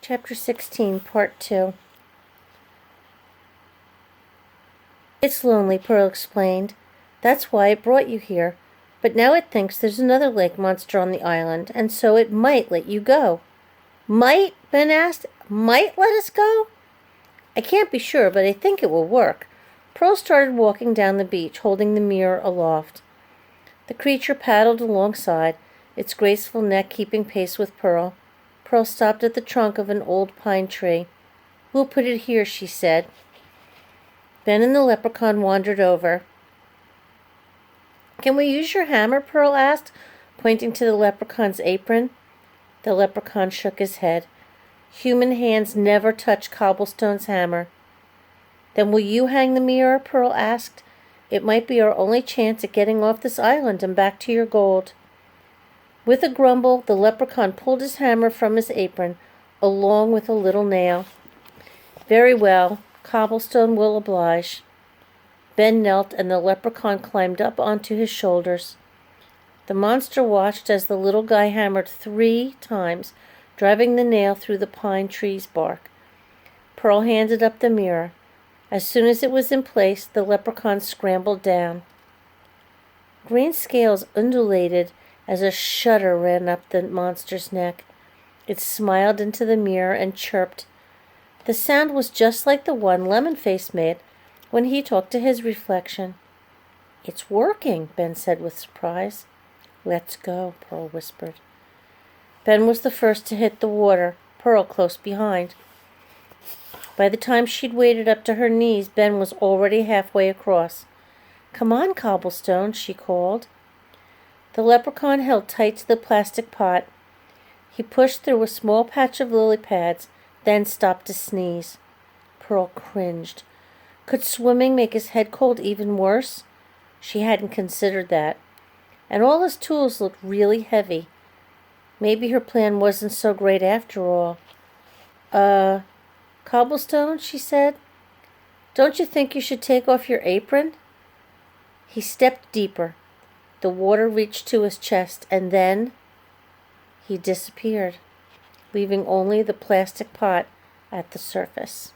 Chapter 16, Part 2. It's lonely, Pearl explained. That's why it brought you here. But now it thinks there's another lake monster on the island, and so it might let you go. Might? Ben asked. Might let us go? I can't be sure, but I think it will work. Pearl started walking down the beach, holding the mirror aloft. The creature paddled alongside, its graceful neck keeping pace with Pearl. Pearl stopped at the trunk of an old pine tree. We'll put it here, she said. Ben and the leprechaun wandered over. Can we use your hammer? Pearl asked, pointing to the leprechaun's apron. The leprechaun shook his head. Human hands never touch Cobblestone's hammer. Then will you hang the mirror? Pearl asked. It might be our only chance at getting off this island and back to your gold. With a grumble, the leprechaun pulled his hammer from his apron, along with a little nail. Very well, Cobblestone will oblige. Ben knelt, and the leprechaun climbed up onto his shoulders. The monster watched as the little guy hammered 3 times, driving the nail through the pine tree's bark. Pearl handed up the mirror. As soon as it was in place, the leprechaun scrambled down. Green scales undulated as a shudder ran up the monster's neck. It smiled into the mirror and chirped. The sound was just like the one Lemonface made when he talked to his reflection. It's working, Ben said with surprise. Let's go, Pearl whispered. Ben was the first to hit the water, Pearl close behind. By the time she'd waded up to her knees, Ben was already halfway across. Come on, Cobblestone, she called. The leprechaun held tight to the plastic pot. He pushed through a small patch of lily pads, then stopped to sneeze. Pearl cringed. Could swimming make his head cold even worse? She hadn't considered that. And all his tools looked really heavy. Maybe her plan wasn't so great after all. Cobblestone, she said. Don't you think you should take off your apron? He stepped deeper. The water reached to his chest, and then he disappeared, leaving only the plastic pot at the surface.